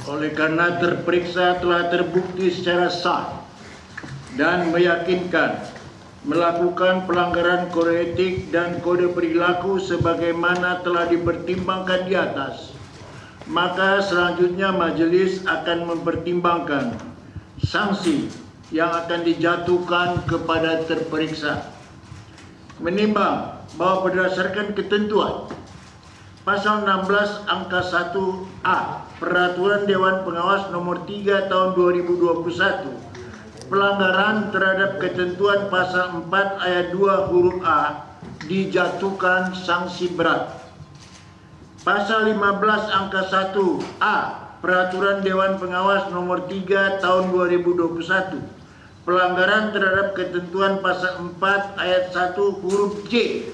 Oleh karena terperiksa telah terbukti secara sah dan meyakinkan melakukan pelanggaran kode etik dan kode perilaku sebagaimana telah dipertimbangkan di atas, maka selanjutnya majelis akan mempertimbangkan sanksi yang akan dijatuhkan kepada terperiksa. Menimbang bahwa berdasarkan ketentuan Pasal 16 angka 1A Peraturan Dewan Pengawas nomor 3 tahun 2021, pelanggaran terhadap ketentuan pasal 4 ayat 2 huruf A dijatuhkan sanksi berat. Pasal 15 angka 1A Peraturan Dewan Pengawas nomor 3 tahun 2021, pelanggaran terhadap ketentuan pasal 4 ayat 1 huruf J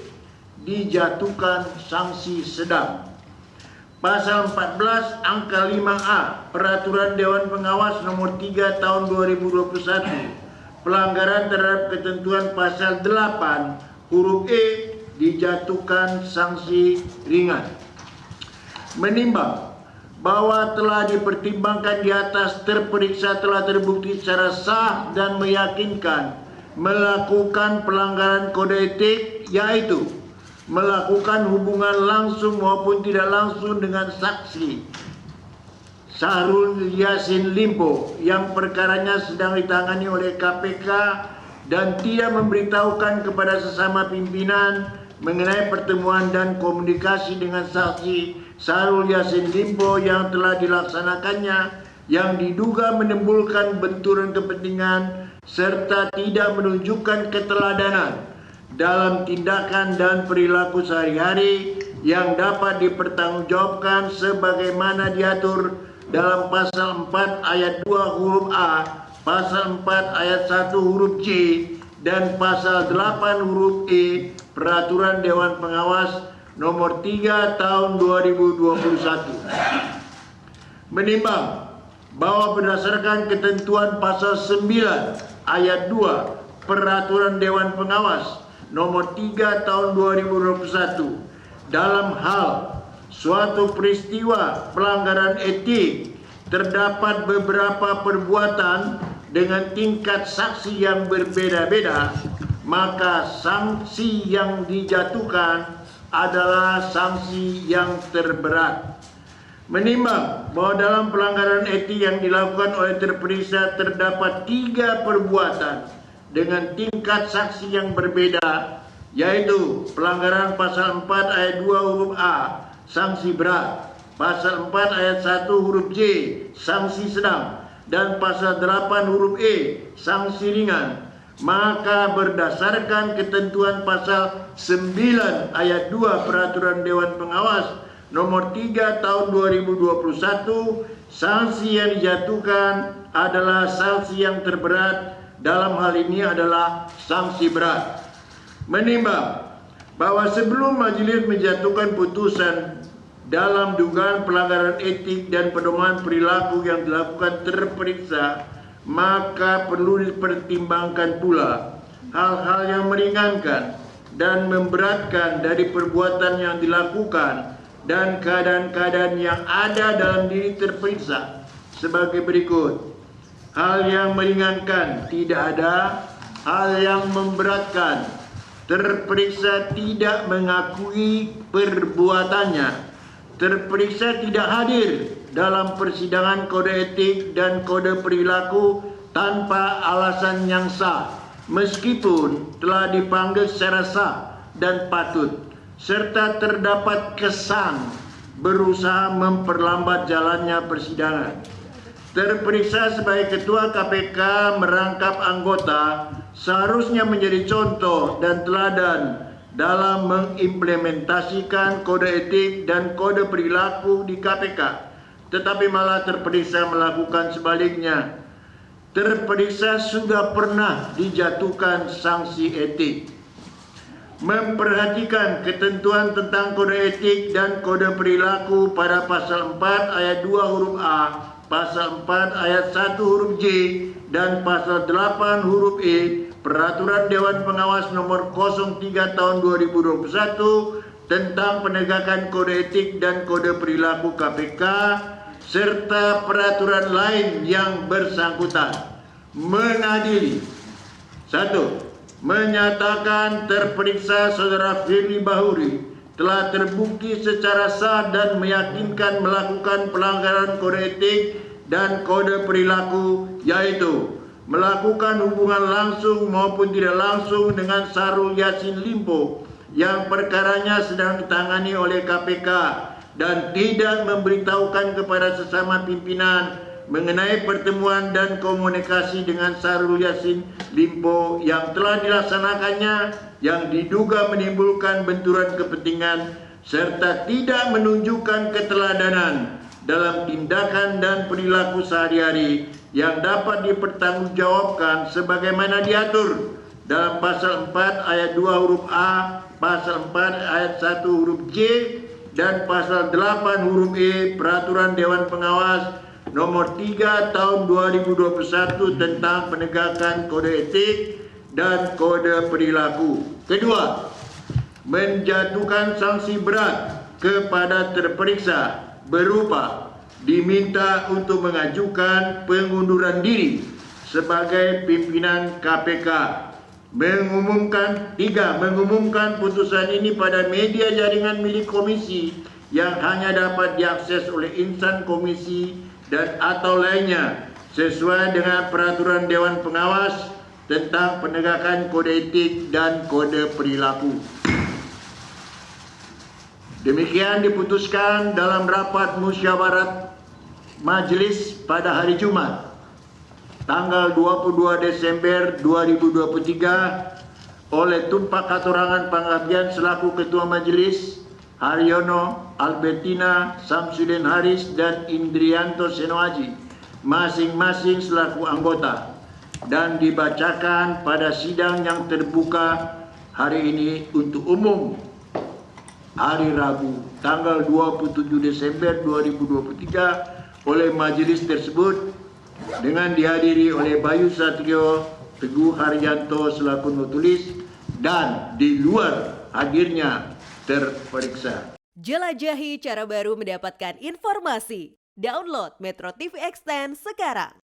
dijatuhkan sanksi sedang. Pasal 14 angka 5A Peraturan Dewan Pengawas nomor 3 tahun 2021, pelanggaran terhadap ketentuan pasal 8 huruf E dijatuhkan sanksi ringan. Menimbang bahwa telah dipertimbangkan di atas, terperiksa telah terbukti secara sah dan meyakinkan melakukan pelanggaran kode etik, yaitu melakukan hubungan langsung maupun tidak langsung dengan saksi Syahrul Yassin Limpo yang perkaranya sedang ditangani oleh KPK dan tidak memberitahukan kepada sesama pimpinan mengenai pertemuan dan komunikasi dengan saksi Syahrul Yassin Limpo yang telah dilaksanakannya, yang diduga menimbulkan benturan kepentingan serta tidak menunjukkan keteladanan dalam tindakan dan perilaku sehari-hari yang dapat dipertanggungjawabkan sebagaimana diatur dalam pasal 4 ayat 2 huruf A, pasal 4 ayat 1 huruf C, dan pasal 8 huruf E Peraturan Dewan Pengawas nomor 3 tahun 2021. Menimbang bahwa berdasarkan ketentuan pasal 9 ayat 2 Peraturan Dewan Pengawas nomor 3 tahun 2021, dalam hal suatu peristiwa pelanggaran etik terdapat beberapa perbuatan dengan tingkat saksi yang berbeda-beda, maka sanksi yang dijatuhkan adalah sanksi yang terberat. Menimbang bahwa dalam pelanggaran etik yang dilakukan oleh terperiksa terdapat 3 perbuatan dengan tingkat saksi yang berbeda, yaitu pelanggaran pasal 4 ayat 2 huruf A sanksi berat, pasal 4 ayat 1 huruf J sanksi sedang, dan pasal 8 huruf E sanksi ringan, maka berdasarkan ketentuan pasal 9 ayat 2 Peraturan Dewan Pengawas nomor 3 tahun 2021, sanksi yang dijatuhkan adalah sanksi yang terberat. Dalam hal ini adalah sanksi berat. Menimbang bahwa sebelum majelis menjatuhkan putusan dalam dugaan pelanggaran etik dan pedoman perilaku yang dilakukan terperiksa, maka perlu dipertimbangkan pula hal-hal yang meringankan dan memberatkan dari perbuatan yang dilakukan dan keadaan-keadaan yang ada dalam diri terperiksa sebagai berikut. Hal yang meringankan tidak ada. Hal yang memberatkan, terperiksa tidak mengakui perbuatannya, terperiksa tidak hadir dalam persidangan kode etik dan kode perilaku tanpa alasan yang sah, meskipun telah dipanggil secara sah dan patut, serta terdapat kesan berusaha memperlambat jalannya persidangan. Terperiksa sebagai Ketua KPK merangkap anggota seharusnya menjadi contoh dan teladan dalam mengimplementasikan kode etik dan kode perilaku di KPK, tetapi malah terperiksa melakukan sebaliknya. Terperiksa sudah pernah dijatuhkan sanksi etik. Memperhatikan ketentuan tentang kode etik dan kode perilaku pada pasal 4 ayat 2 huruf A, pasal 4 ayat 1 huruf J, dan pasal 8 huruf E Peraturan Dewan Pengawas nomor 03 tahun 2021 tentang penegakan kode etik dan kode perilaku KPK, serta peraturan lain yang bersangkutan. Mengadili. 1. Menyatakan terperiksa Saudara Firly Bahuri telah terbukti secara sah dan meyakinkan melakukan pelanggaran kode etik dan kode perilaku, yaitu melakukan hubungan langsung maupun tidak langsung dengan Syahrul Yassin Limpo yang perkaranya sedang ditangani oleh KPK dan tidak memberitahukan kepada sesama pimpinan mengenai pertemuan dan komunikasi dengan Syahrul Yassin Limpo yang telah dilaksanakannya yang diduga menimbulkan benturan kepentingan serta tidak menunjukkan keteladanan dalam tindakan dan perilaku sehari-hari yang dapat dipertanggungjawabkan sebagaimana diatur dalam pasal 4 ayat 2 huruf A, pasal 4 ayat 1 huruf J, dan pasal 8 huruf E Peraturan Dewan Pengawas Nomor 3 Tahun 2021 tentang penegakan kode etik dan kode perilaku. Kedua, menjatuhkan sanksi berat kepada terperiksa berupa diminta untuk mengajukan pengunduran diri sebagai pimpinan KPK. Mengumumkan putusan ini pada media jaringan milik komisi yang hanya dapat diakses oleh insan komisi dan atau lainnya sesuai dengan peraturan Dewan Pengawas tentang penegakan kode etik dan kode perilaku. Demikian diputuskan dalam rapat musyawarat majelis pada hari Jumat tanggal 22 Desember 2023 oleh Tumpak Katorangan Pangabdian selaku Ketua Majelis, Haryono, Albertina, Samsudin Haris, dan Indrianto Senoaji, masing-masing selaku anggota, dan dibacakan pada sidang yang terbuka hari ini untuk umum hari Rabu, tanggal 27 Desember 2023 oleh majelis tersebut dengan dihadiri oleh Bayu Satrio, Teguh Haryanto selaku notulis, dan di luar hadirnya terperiksa. Jelajahi cara baru mendapatkan informasi. Download Metro TV Extend sekarang.